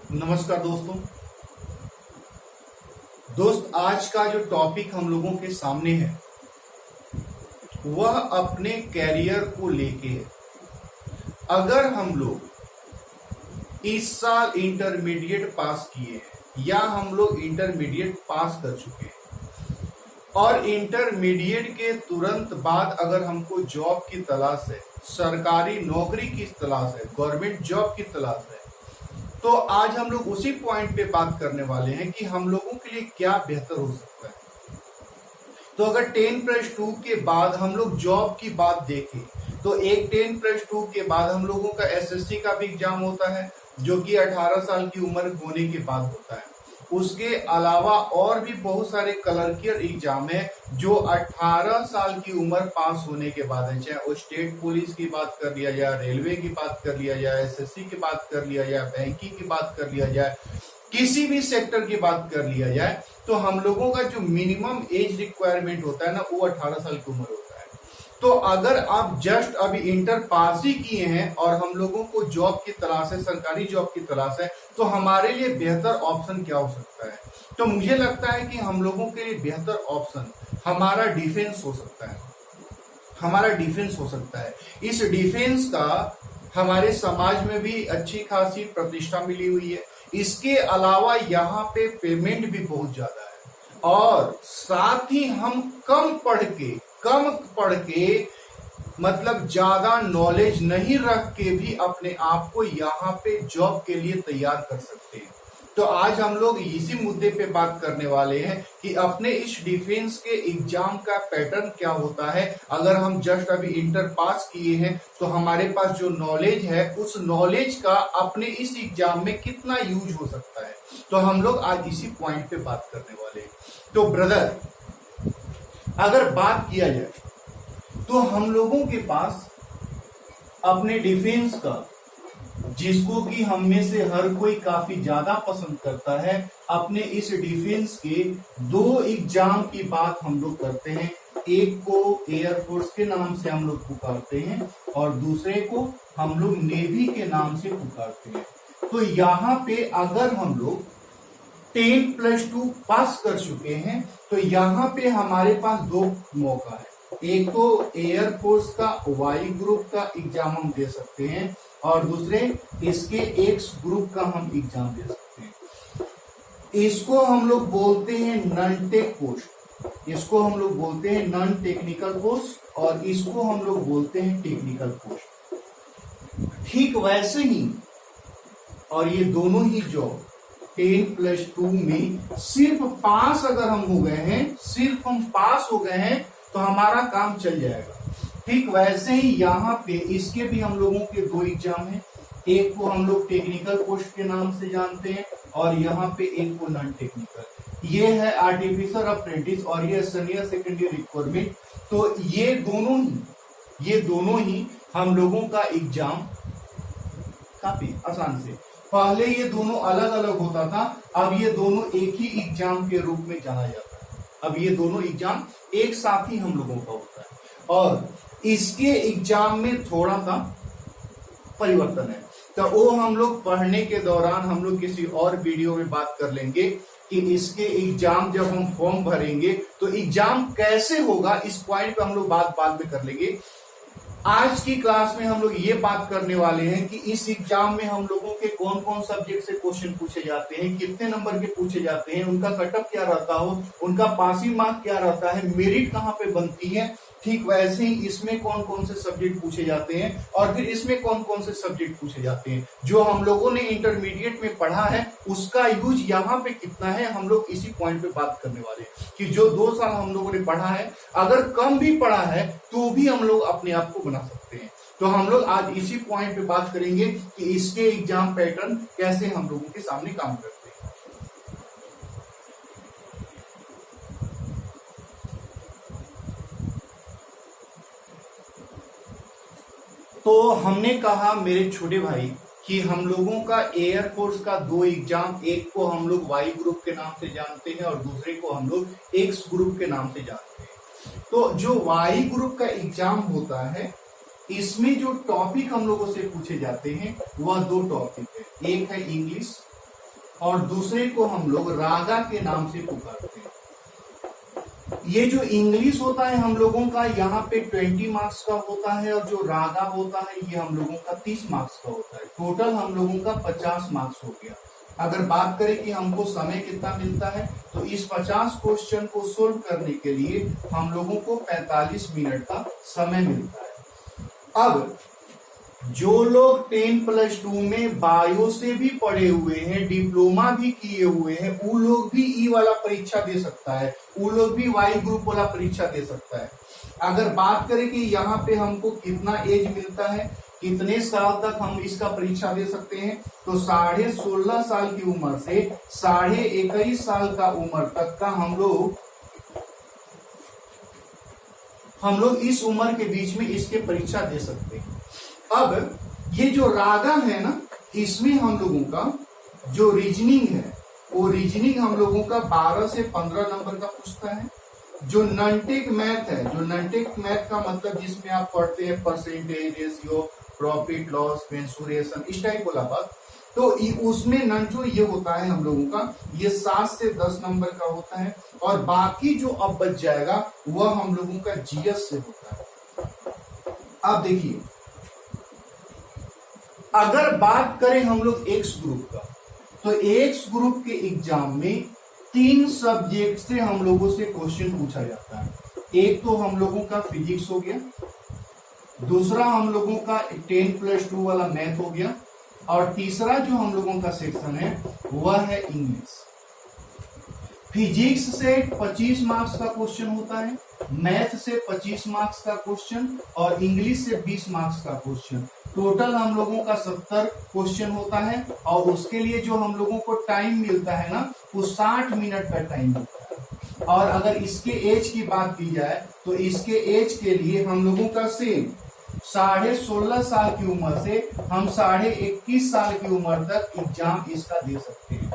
नमस्कार दोस्त आज का जो टॉपिक हम लोगों के सामने है वह अपने कैरियर को लेके है। अगर हम लोग इस साल इंटरमीडिएट पास किए हैं या हम लोग इंटरमीडिएट पास कर चुके हैं और इंटरमीडिएट के तुरंत बाद अगर हमको जॉब की तलाश है, सरकारी नौकरी की तलाश है, गवर्नमेंट जॉब की तलाश है, तो आज हम लोग उसी पॉइंट पे बात करने वाले हैं कि हम लोगों के लिए क्या बेहतर हो सकता है। तो अगर 10+2 के बाद हम लोग जॉब की बात देखें तो एक 10+2 के बाद हम लोगों का एसएससी का भी एग्जाम होता है जो कि 18 साल की उम्र होने के बाद होता है। उसके अलावा और भी बहुत सारे क्लर्कियल एग्जाम है जो 18 साल की उम्र पास होने के बाद है, चाहे वो स्टेट पुलिस की बात कर लिया जाए, रेलवे की बात कर लिया जाए, एसएससी की बात कर लिया जाए, बैंकिंग की बात कर लिया जाए, किसी भी सेक्टर की बात कर लिया जाए, तो हम लोगों का जो मिनिमम एज रिक्वायरमेंट होता है ना वो 18 साल की उम्र होता है। तो अगर आप जस्ट अभी इंटर पास ही किए हैं और हम लोगों को जॉब की तलाश है, सरकारी जॉब की तलाश है, तो हमारे लिए बेहतर ऑप्शन क्या हो सकता है? तो मुझे लगता है कि हम लोगों के लिए बेहतर ऑप्शन हमारा डिफेंस हो सकता है। हमारा डिफेंस हो सकता है। इस डिफेंस का हमारे समाज में भी अच्छी खासी प्रतिष्ठा मिली हुई है। इसके अलावा यहाँ पे पेमेंट भी बहुत ज्यादा है और साथ ही हम कम पढ़ के मतलब ज्यादा नॉलेज नहीं रख के भी अपने आप को यहाँ पे जॉब के लिए तैयार कर सकते हैं। तो आज हम लोग इसी मुद्दे पे बात करने वाले हैं कि अपने इस डिफेंस के एग्जाम का पैटर्न क्या होता है। अगर हम जस्ट अभी इंटर पास किए हैं तो हमारे पास जो नॉलेज है उस नॉलेज का अपने इस एग्जाम में कितना यूज हो सकता है, तो हम लोग आज इसी पॉइंट पे बात करने वाले हैं। तो ब्रदर, अगर बात किया जाए तो हम लोगों के पास अपने डिफेंस का, जिसको कि हम में से हर कोई काफी ज्यादा पसंद करता है, अपने इस डिफेंस के दो एग्जाम की बात हम लोग करते हैं। एक को एयरफोर्स के नाम से हम लोग पुकारते हैं और दूसरे को हम लोग नेवी के नाम से पुकारते हैं। तो यहाँ पे अगर हम लोग 10+2 पास कर चुके हैं तो यहाँ पे हमारे पास दो मौका है। एक तो एयरफोर्स का वाई ग्रुप का एग्जाम हम दे सकते हैं और दूसरे इसके एक्स ग्रुप का हम एग्जाम दे सकते हैं। इसको हम लोग बोलते हैं नॉन टेक पोस्ट, इसको हम लोग बोलते हैं नॉन टेक्निकल पोस्ट और इसको हम लोग बोलते हैं टेक्निकल पोस्ट। ठीक वैसे ही और ये दोनों ही जॉब 10+2 में सिर्फ पास अगर हम हो गए हैं, सिर्फ हम पास हो गए हैं तो हमारा काम चल जाएगा। ठीक वैसे ही यहाँ पे इसके भी हम लोगों के दो एग्जाम हैं। एक को हम लोग टेक्निकल पोस्ट के नाम से जानते हैं और यहाँ पे एक को नॉन टेक्निकल। ये है आर्टिफिशियल अप्रेंटिस और ये सीनियर सेकेंडरी रिक्वायरमेंट। तो ये दोनों ही हम लोगों का एग्जाम काफी आसान से, पहले ये दोनों अलग अलग होता था, अब ये दोनों एक ही एग्जाम के रूप में जाना जाता है। अब ये दोनों एग्जाम एक साथ ही हम लोगों का होता है और इसके एग्जाम में थोड़ा सा परिवर्तन है। तो वो हम लोग पढ़ने के दौरान हम लोग किसी और वीडियो में बात कर लेंगे कि इसके एग्जाम जब हम फॉर्म भरेंगे तो एग्जाम कैसे होगा, इस पॉइंट पे हम लोग बात बाद में कर लेंगे। आज की क्लास में हम लोग ये बात करने वाले हैं कि इस एग्जाम में हम लोगों के कौन कौन सब्जेक्ट से क्वेश्चन पूछे जाते हैं, कितने नंबर के पूछे जाते हैं, उनका कटअप क्या रहता हो, उनका पासिंग मार्क क्या रहता है, मेरिट कहाँ पे बनती है। ठीक वैसे ही इसमें कौन कौन से सब्जेक्ट पूछे जाते हैं और फिर इसमें कौन कौन से सब्जेक्ट पूछे जाते हैं। जो हम लोगों ने इंटरमीडिएट में पढ़ा है उसका यूज यहाँ पे कितना है, हम लोग इसी पॉइंट पे बात करने वाले हैं कि जो 2 साल हम लोगों ने पढ़ा है, अगर कम भी पढ़ा है तो भी हम लोग अपने आप को बना सकते हैं। तो हम लोग आज इसी पॉइंट पे बात करेंगे कि इसके एग्जाम पैटर्न कैसे हम लोगों के सामने काम करते हैं। तो हमने कहा मेरे छोटे भाई कि हम लोगों का एयरफोर्स का दो एग्जाम, एक को हम लोग वाई ग्रुप के नाम से जानते हैं और दूसरे को हम लोग एक्स ग्रुप के नाम से जानते हैं। तो जो वाई ग्रुप का एग्जाम होता है इसमें जो टॉपिक हम लोगों से पूछे जाते हैं वह दो टॉपिक है, एक है इंग्लिश और दूसरे को हम लोग रागा के नाम से पुकारते हैं। ये जो इंग्लिश होता है हम लोगों का यहाँ पे 20 मार्क्स का होता है, और जो रागा होता है ये हम लोगों का 30 मार्क्स का होता है। टोटल हम लोगों का 50 मार्क्स हो गया। अगर बात करें कि हमको समय कितना मिलता है, तो इस 50 क्वेश्चन को सोल्व करने के लिए हम लोगों को 45 मिनट का समय मिलता है। अब जो लोग 10+2 में बायो से भी पढ़े हुए हैं, डिप्लोमा भी किए हुए हैं, वो लोग भी ई वाला परीक्षा दे सकता है, वो लोग भी वाई ग्रुप वाला परीक्षा दे सकता है। अगर बात करें कि यहाँ पे हमको कितना एज मिलता है, कितने साल तक हम इसका परीक्षा दे सकते हैं, तो 16.5 साल की उम्र से 21.5 साल का उम्र तक का हम लोग इस उम्र के बीच में इसके परीक्षा दे सकते हैं। अब ये जो रागा है ना, इसमें हम लोगों का जो रीजनिंग है, वो रीजनिंग हम लोगों का 12 से 15 नंबर का पूछता है। जो नॉनटेक मैथ है, जो नॉनटेक मैथ का मतलब जिसमें आप पढ़ते हैं percentage, ratio, profit loss, mensuration, इस टाइप वाला बात, तो उसमें नन जो ये होता है हम लोगों का, ये 7 से 10 नंबर का होता है। और बाकी जो अब बच जाएगा वह हम लोगों का जीएस से होता है। अब देखिए, अगर बात करें हम लोग एक्स ग्रुप का, तो एक्स ग्रुप के एग्जाम में 3 सब्जेक्ट से हम लोगों से क्वेश्चन पूछा जाता है। एक तो हम लोगों का फिजिक्स हो गया, दूसरा हम लोगों का 10+2 वाला मैथ हो गया, और तीसरा जो हम लोगों का सेक्शन है वह है इंग्लिश। फिजिक्स से 25 मार्क्स का क्वेश्चन होता है, मैथ से 25 मार्क्स का क्वेश्चन, और इंग्लिश से 20 मार्क्स का क्वेश्चन। टोटल हम लोगों का 70 क्वेश्चन होता है, और उसके लिए जो हम लोगों को टाइम मिलता है ना, वो 60 मिनट का टाइम मिलता है। और अगर इसके एज की बात की जाए, तो इसके एज के लिए हम लोगों का सेम 16.5 साल की उम्र से हम 21.5 साल की उम्र तक एग्जाम इसका दे सकते हैं।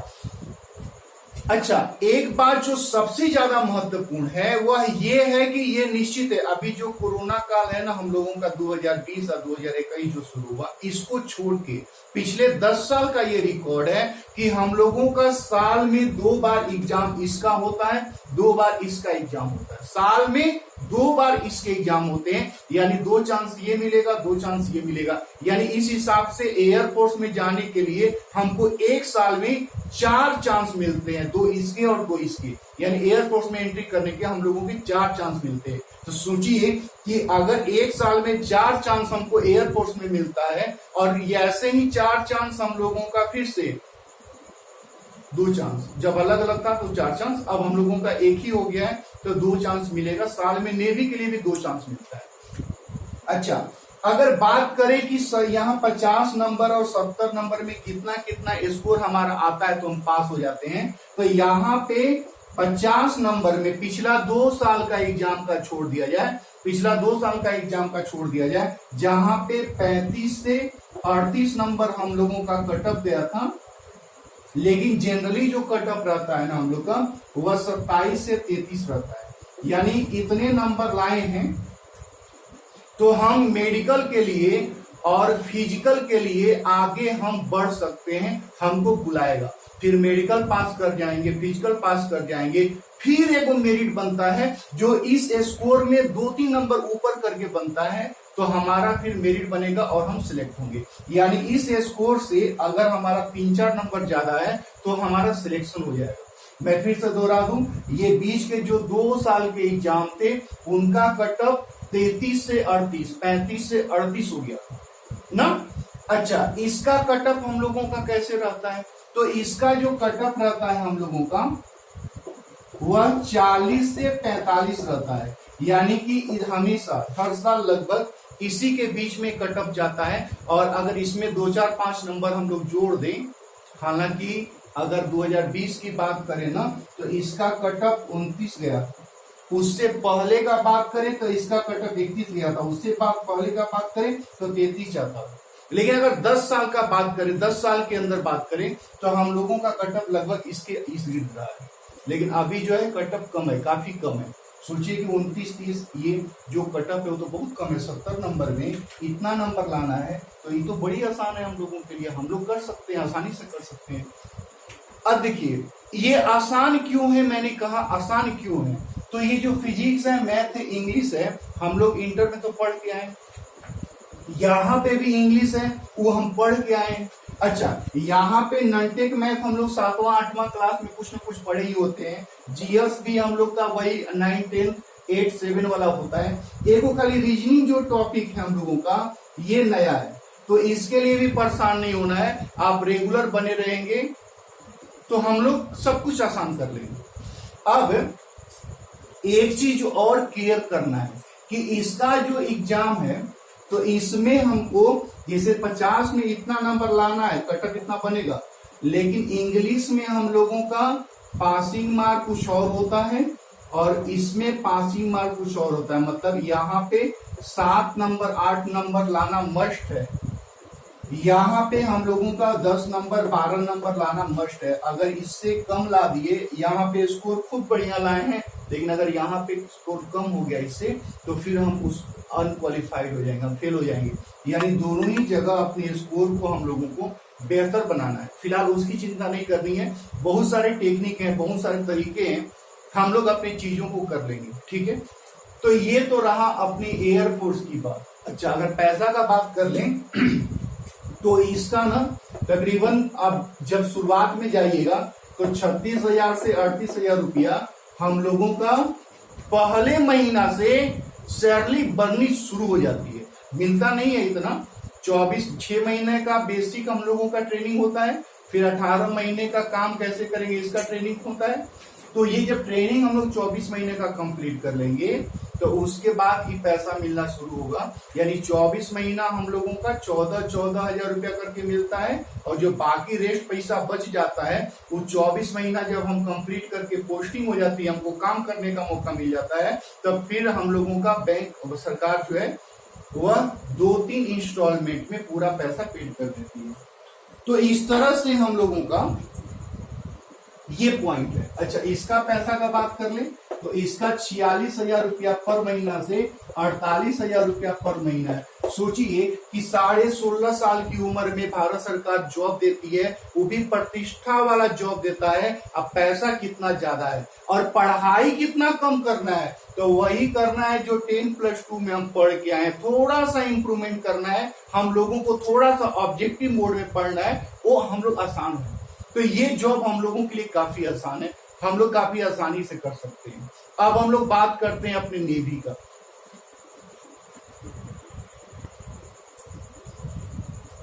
अच्छा, एक बात जो सबसे ज्यादा महत्वपूर्ण है वह ये है कि ये निश्चित है, अभी जो कोरोना काल है ना हम लोगों का 2020 और 2021 जो शुरू हुआ, इसको छोड़ के पिछले 10 साल का ये रिकॉर्ड है कि हम लोगों का साल में 2 बार एग्जाम इसका होता है, 2 बार इसका एग्जाम होता है। साल में 2 बार इसके एग्जाम होते हैं, यानी 2 चांस ये मिलेगा, 2 चांस ये मिलेगा। यानी इस हिसाब से एयरफोर्स में जाने के लिए हमको एक साल में 4 चांस मिलते हैं, 2 इसके और 2 इसके। यानी एयरफोर्स में एंट्री करने के हम लोगों के 4 चांस मिलते हैं। तो सोचिए कि अगर एक साल में 4 चांस हमको एयरफोर्स में मिलता है, और ऐसे ही 4 चांस हम लोगों का फिर से 2 चांस, जब अलग अलग था तो 4 चांस, अब हम लोगों का एक ही हो गया है, तो 2 चांस मिलेगा। साल में नेवी के लिए भी 2 चांस मिलता है। अच्छा, अगर बात करें कि यहाँ 50 नंबर और 70 नंबर में कितना कितना स्कोर हमारा आता है तो हम पास हो जाते हैं, तो यहाँ पे 50 नंबर में पिछला 2 साल का एग्जाम का छोड़ दिया जाए, पिछला 2 साल का एग्जाम का छोड़ दिया जाए, जहां पे 35 से 38 नंबर हम लोगों का कटअप गया था, लेकिन जनरली जो कटअप रहता है ना हम लोग का, वह 27 से 33 रहता है। यानी इतने नंबर लाए हैं तो हम मेडिकल के लिए और फिजिकल के लिए आगे हम बढ़ सकते हैं। हमको बुलाएगा, फिर मेडिकल पास कर जाएंगे, फिजिकल पास कर जाएंगे, फिर एक मेरिट बनता है जो इस स्कोर में 2-3 नंबर ऊपर करके बनता है, तो हमारा फिर मेरिट बनेगा और हम सिलेक्ट होंगे। यानी इस स्कोर से अगर हमारा 3-4 नंबर ज्यादा है तो हमारा सिलेक्शन हो जाएगा। मैं फिर से दोहरा दूं, ये बीच के जो 2 साल के एग्जाम थे उनका कटअप 33 से 38, 35 से 38 हो गया ना। अच्छा, इसका कटअप हम लोगों का कैसे रहता है, तो इसका जो कटअप रहता है हम लोगों का वह 40 से 45 रहता है। यानी कि हमेशा हर साल लगभग इसी के बीच में कटअप जाता है। और अगर इसमें 2, 4, 5 नंबर हम लोग जोड़ दें, हालांकि अगर 2020 की बात करें ना तो इसका कटअप 29 गया, उससे पहले का बात करें तो इसका कटअप 31 गया था, उससे पहले का बात करें तो 33 आता था। लेकिन अगर 10 साल का बात करें, 10 साल के अंदर बात करें तो हम लोगों का कटअप लगभग इसके इस गिर रहा है। लेकिन अभी जो है कटअप कम है, काफी कम है। सोचिए कि 29-30 ये जो कटअप है वो तो बहुत कम है। 70 नंबर में इतना नंबर लाना है तो ये तो बड़ी आसान है हम लोगों के लिए, हम लोग कर सकते हैं, आसानी से कर सकते हैं। अब देखिए ये आसान क्यों है, मैंने कहा आसान क्यों है, तो ये जो फिजिक्स है, मैथ है, इंग्लिश है, हम लोग इंटर में तो पढ़ के आए, यहाँ पे भी इंग्लिश है वो हम पढ़ के आए। अच्छा, यहाँ पे नॉनटेक मैथ हम लोग 7वां 8वां क्लास में कुछ न कुछ पढ़े ही होते हैं, जीएस भी हम लोग का वही 9 10 8 7 वाला होता है। एक खाली रीजनिंग जो टॉपिक है हम लोगों का ये नया है, तो इसके लिए भी परेशान नहीं होना है, आप रेगुलर बने रहेंगे तो हम लोग सब कुछ आसान कर लेंगे। अब एक चीज और क्लियर करना है कि इसका जो एग्जाम है तो इसमें हमको जैसे 50 में इतना नंबर लाना है, कटअप इतना बनेगा, लेकिन इंग्लिश में हम लोगों का पासिंग मार्क कुछ और होता है और इसमें पासिंग मार्क कुछ और होता है। मतलब यहाँ पे 7 नंबर 8 नंबर लाना मस्ट है, यहाँ पे हम लोगों का 10 नंबर 12 नंबर लाना मस्ट है। अगर इससे कम ला दिए, यहाँ पे स्कोर खूब बढ़िया लाए हैं लेकिन अगर यहाँ पे स्कोर कम हो गया इससे, तो फिर हम उस अनक्वालिफाइड हो जाएंगे, हम फेल हो जाएंगे। यानी दोनों ही जगह अपने स्कोर को हम लोगों को बेहतर बनाना है। फिलहाल उसकी चिंता नहीं करनी है, बहुत सारे टेक्निक हैं, बहुत सारे तरीके हैं, हम लोग अपनी चीजों को कर लेंगे, ठीक है। तो ये तो रहा अपनी एयरफोर्स की बात। अच्छा, अगर पैसा का बात कर लें तो इसका ना तकरीबन आप जब शुरुआत में जाइएगा तो 36,000 से 38,000 रुपया हम लोगों का पहले महीना से सैलरी बननी शुरू हो जाती है। मिलता नहीं है इतना, 6 महीने का बेसिक हम लोगों का ट्रेनिंग होता है, फिर 18 महीने का काम कैसे करेंगे इसका ट्रेनिंग होता है। तो ये जब ट्रेनिंग हम लोग 24 महीने का कंप्लीट कर लेंगे तो उसके बाद ही पैसा मिलना शुरू होगा। यानी 24 महीना हम लोगों का 14,000 रुपया करके मिलता है और जो बाकी रेस्ट पैसा बच जाता है वो 24 महीना जब हम कंप्लीट करके पोस्टिंग हो जाती है, हमको काम करने का मौका मिल जाता है, तब फिर हम लोगों का बैंक सरकार जो है वह 2-3 इंस्टॉलमेंट में पूरा पैसा पेड कर देती है। तो इस तरह से हम लोगों का ये पॉइंट है। अच्छा, इसका पैसा का बात कर ले तो इसका 46,000 रुपया पर महीना से 48,000 रुपया पर महीना है। सोचिए कि 16.5 साल की उम्र में भारत सरकार जॉब देती है, वो भी प्रतिष्ठा वाला जॉब देता है। अब पैसा कितना ज्यादा है और पढ़ाई कितना कम करना है, तो वही करना है जो 10+2 में हम पढ़ के आए। थोड़ा सा इंप्रूवमेंट करना है, हम लोगों को थोड़ा सा ऑब्जेक्टिव मोड में पढ़ना है, वो हम लोग आसान है। तो ये जॉब हम लोगों के लिए काफी आसान है, हम लोग काफी आसानी से कर सकते हैं। अब हम लोग बात करते हैं अपने नेवी का।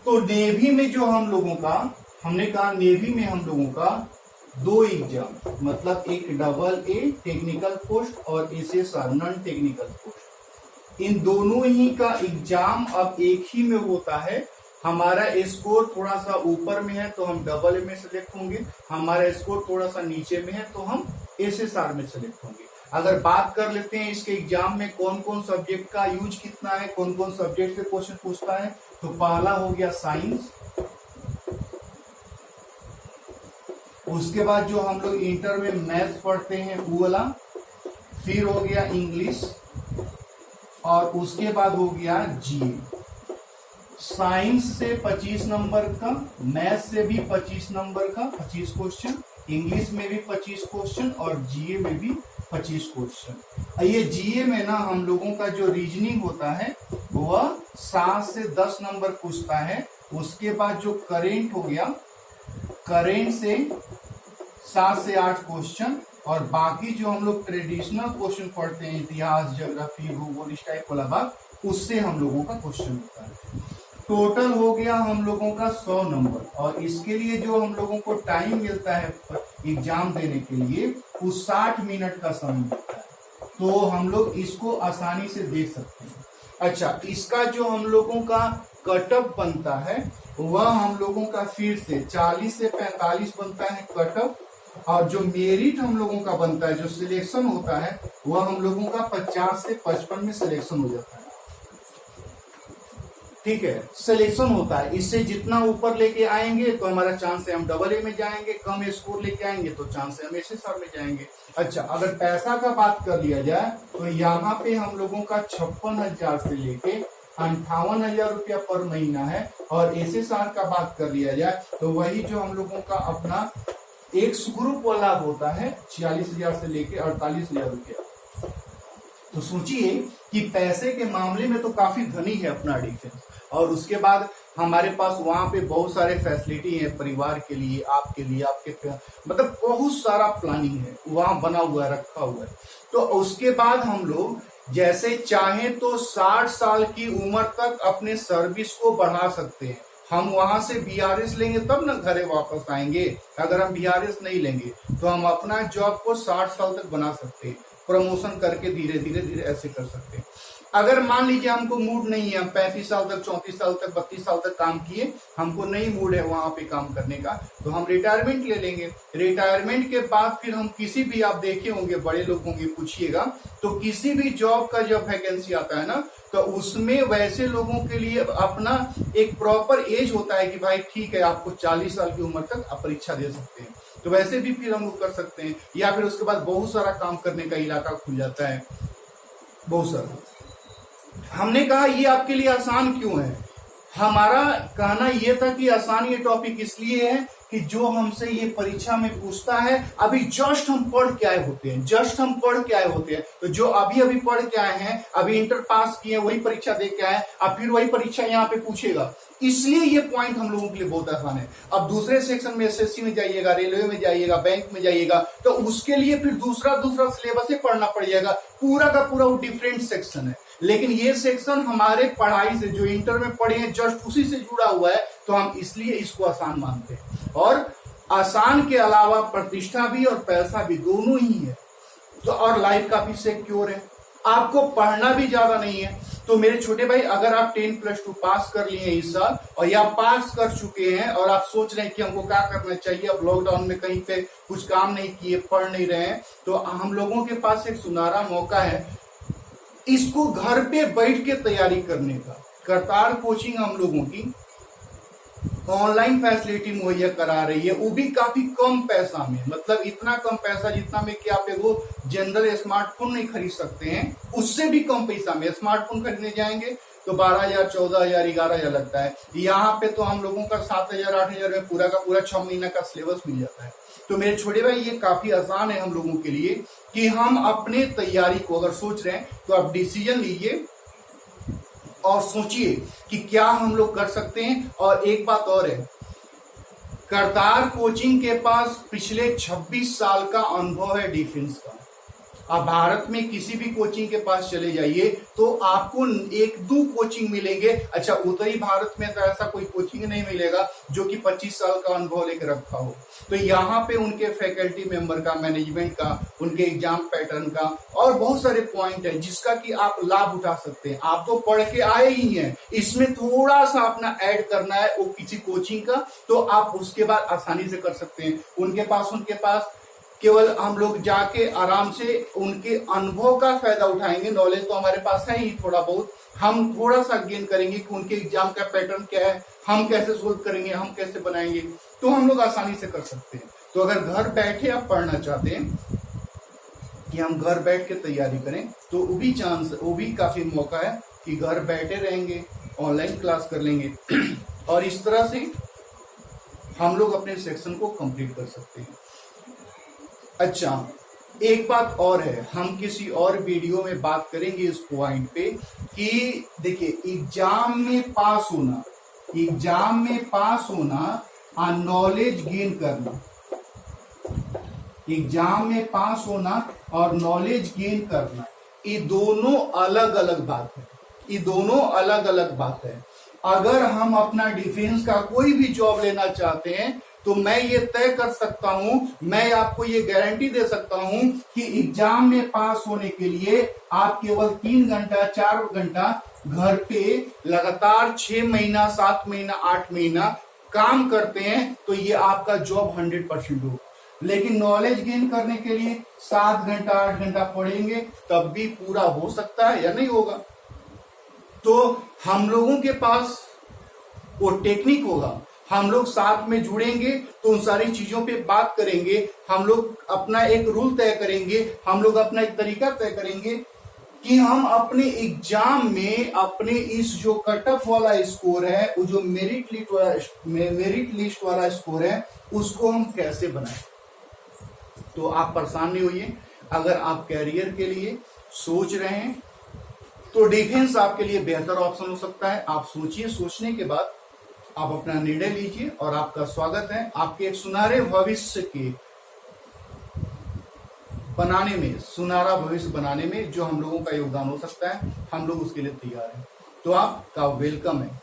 तो नेवी में जो हम लोगों का, हमने कहा नेवी में हम लोगों का 2 एग्जाम, मतलब एक AA टेक्निकल पोस्ट और SSR नॉन टेक्निकल पोस्ट, इन दोनों ही का एग्जाम अब एक ही में होता है। हमारा स्कोर थोड़ा सा ऊपर में है तो हम AA में सेलेक्ट होंगे, हमारा स्कोर थोड़ा सा नीचे में है तो हम SSR में सेलेक्ट होंगे। अगर बात कर लेते हैं इसके एग्जाम में कौन कौन सब्जेक्ट का यूज कितना है, कौन कौन सब्जेक्ट से क्वेश्चन पूछता है, तो पहला हो गया साइंस, उसके बाद जो हम लोग इंटर में मैथ पढ़ते हैं वो वाला, फिर हो गया इंग्लिश और उसके बाद हो गया जीए। साइंस से 25 नंबर का, मैथ से भी 25 नंबर का 25 क्वेश्चन, इंग्लिश में भी 25 क्वेश्चन और जीए में भी 25 क्वेश्चन। ये जीए में ना हम लोगों का जो रीजनिंग होता है वह 7 से 10 नंबर पूछता है। उसके बाद जो करेंट हो गया, करेंट से 7 से 8 क्वेश्चन और बाकी जो हम लोग ट्रेडिशनल क्वेश्चन पढ़ते हैं, इतिहास, ज्योग्राफी, भूगोल, इस टाइप वाला बात, उससे हम लोगों का क्वेश्चन होता है। टोटल हो गया हम लोगों का 100 नंबर और इसके लिए जो हम लोगों को टाइम मिलता है एग्जाम देने के लिए वो 60 मिनट का समय मिलता है, तो हम लोग इसको आसानी से देख सकते हैं। अच्छा, इसका जो हम लोगों का कटअप बनता है वह हम लोगों का फिर से 40 से 45 बनता है कटअप और जो मेरिट हम लोगों का बनता है, जो सिलेक्शन होता है, वह हम लोगों का 50 से 55 में सिलेक्शन हो जाता है। ठीक है, सिलेक्शन होता है। इससे जितना ऊपर लेके आएंगे तो हमारा चांस है हम AA में जाएंगे, कम स्कोर लेके आएंगे तो चांस है हम SSR में जाएंगे। अच्छा, अगर पैसा का बात कर लिया जाए तो यहाँ पे हम लोगों का 56,000 से लेके 58,000 रुपया पर महीना है और SSR का बात कर लिया जाए तो वही जो हम लोगों का अपना एक ग्रुप वाला होता है 46,000 से लेके 48,000 रुपया। तो सोचिए कि पैसे के मामले में तो काफी धनी है अपना डिफेंस, और उसके बाद हमारे पास वहां पे बहुत सारे फैसिलिटी है परिवार के लिए, आपके लिए, आपके मतलब बहुत सारा प्लानिंग है वहां बना हुआ है, रखा हुआ है। तो उसके बाद हम लोग जैसे चाहें तो 60 साल की उम्र तक अपने सर्विस को बढ़ा सकते हैं। हम वहां से बीआरएस लेंगे तब ना घरे वापस आएंगे। अगर हम बीआरएस नहीं लेंगे तो हम अपना जॉब को 60 साल तक बना सकते हैं, प्रमोशन करके धीरे धीरे धीरे ऐसे कर सकते हैं। अगर मान लीजिए हमको मूड नहीं है, हम 35 साल तक, 34 साल तक, 32 साल तक काम किए, हमको नहीं मूड है वहां पे काम करने का, तो हम रिटायरमेंट ले लेंगे। रिटायरमेंट के बाद फिर हम किसी भी, आप देखे होंगे बड़े लोगों की पूछिएगा, तो किसी भी जॉब का जब वैकेंसी आता है ना, तो उसमें वैसे लोगों के लिए अपना एक प्रॉपर एज होता है कि भाई ठीक है आपको 40 साल की उम्र तक आप परीक्षा दे सकते हैं, तो वैसे भी फिर हम लोग कर सकते हैं। या फिर उसके बाद बहुत सारा काम करने का इलाका खुल जाता है, बहुत सारा। हमने कहा ये आपके लिए आसान क्यों है? हमारा कहना यह था कि आसान ये टॉपिक इसलिए है कि जो हमसे ये परीक्षा में पूछता है, अभी जस्ट हम पढ़ के आए होते हैं, तो जो अभी अभी पढ़ के आए हैं, अभी इंटर पास किए, वही परीक्षा दे के आए, अब फिर वही परीक्षा यहाँ पे पूछेगा, इसलिए ये पॉइंट हम लोगों के लिए बहुत आसान है। अब दूसरे सेक्शन में एसएससी में जाइएगा, रेलवे में जाइएगा, बैंक में जाइएगा, तो उसके लिए फिर दूसरा सिलेबस ही पढ़ना पड़ जाएगा, पूरा का पूरा वो डिफरेंट सेक्शन है। लेकिन ये सेक्शन हमारे पढ़ाई से, जो इंटर में पढ़े हैं, जस्ट उसी से जुड़ा हुआ है, तो हम इसलिए इसको आसान मानते हैं। और आसान के अलावा प्रतिष्ठा भी और पैसा भी दोनों ही है, तो और लाइफ काफी सिक्योर है, आपको पढ़ना भी ज्यादा नहीं है। तो मेरे छोटे भाई, अगर आप 10+2 पास कर लिए इस साल, और या पास कर चुके हैं और आप सोच रहे हैं कि हमको क्या करना चाहिए, अब लॉकडाउन में कहीं पे कुछ काम नहीं किए, पढ़ नहीं रहे हैं, तो हम लोगों के पास एक सुनहरा मौका है इसको घर पे बैठ के तैयारी करने का। करतार कोचिंग हम लोगों की ऑनलाइन फैसिलिटी मुहैया करा रही है, वो भी काफी कम पैसा में, मतलब इतना कम पैसा जितना में कि आप एगो जनरल स्मार्टफोन नहीं खरीद सकते हैं, उससे भी कम पैसा में स्मार्टफोन खरीदने जाएंगे तो 12,000, 14,000, 11,000 लगता है। यहाँ पे तो हम लोगों का 7,000, 8,000 में पूरा का पूरा 6 महीना का सिलेबस मिल जाता है। तो मेरे छोटे भाई, ये काफी आसान है हम लोगों के लिए कि हम अपने तैयारी को अगर सोच रहे हैं तो आप डिसीजन लीजिए और सोचिए कि क्या हम लोग कर सकते हैं। और एक बात और है, करतार कोचिंग के पास पिछले 26 साल का अनुभव है डिफेंस का। आप भारत में किसी भी कोचिंग के पास चले जाइए तो आपको 1-2 कोचिंग मिलेंगे। अच्छा, उत्तरी भारत में तो ऐसा कोई कोचिंग नहीं मिलेगा जो कि 25 साल का अनुभव लेकर रखा हो। तो यहाँ पे उनके फैकल्टी मेंबर का, मैनेजमेंट का, उनके एग्जाम पैटर्न का और बहुत सारे पॉइंट है जिसका कि आप लाभ उठा सकते हैं। आप तो पढ़ के आए ही हैं, इसमें थोड़ा सा अपना ऐड करना है वो किसी कोचिंग का, तो आप उसके बाद आसानी से कर सकते हैं। उनके पास केवल हम लोग जाके आराम से उनके अनुभव का फायदा उठाएंगे। नॉलेज तो हमारे पास है ही थोड़ा बहुत, हम थोड़ा सा गेन करेंगे कि उनके एग्जाम का पैटर्न क्या है, हम कैसे सोल्व करेंगे, हम कैसे बनाएंगे, तो हम लोग आसानी से कर सकते हैं। तो अगर घर बैठे आप पढ़ना चाहते हैं कि हम घर बैठ के तैयारी करें, तो वो भी काफी मौका है कि घर बैठे रहेंगे, ऑनलाइन क्लास कर लेंगे और इस तरह से हम लोग अपने सेक्शन को कंप्लीट कर सकते हैं। अच्छा, एक बात और है, हम किसी और वीडियो में बात करेंगे इस पॉइंट पे कि देखिए, एग्जाम में पास होना और नॉलेज गेन करना, एग्जाम में पास होना और नॉलेज गेन करना, ये दोनों अलग अलग बात है। अगर हम अपना डिफेंस का कोई भी जॉब लेना चाहते हैं तो मैं ये तय कर सकता हूं, मैं आपको ये गारंटी दे सकता हूं कि एग्जाम में पास होने के लिए आप केवल 3 घंटा 4 घंटा घर पे लगातार 6 महीना 7 महीना 8 महीना काम करते हैं तो ये आपका जॉब 100% होगा। लेकिन नॉलेज गेन करने के लिए 7 घंटा 8 घंटा पढ़ेंगे तब भी पूरा हो सकता है या नहीं होगा। तो हम लोगों के पास वो टेक्निक होगा, हम लोग साथ में जुड़ेंगे तो उन सारी चीजों पे बात करेंगे, हम लोग अपना एक रूल तय करेंगे, हम लोग अपना एक तरीका तय करेंगे कि हम अपने एग्जाम में अपने इस जो कट ऑफ वाला स्कोर है, वो जो मेरिट लिस्ट वाला स्कोर है, उसको हम कैसे बनाएं। तो आप परेशान नहीं होइए। अगर आप कैरियर के लिए सोच रहे हैं तो डिफेंस आपके लिए बेहतर ऑप्शन हो सकता है। आप सोचिए, सोचने के बाद आप अपना निर्णय लीजिए और आपका स्वागत है। आपके एक सुनहरे भविष्य के बनाने में, सुनहरा भविष्य बनाने में जो हम लोगों का योगदान हो सकता है, हम लोग उसके लिए तैयार हैं। तो आपका वेलकम है।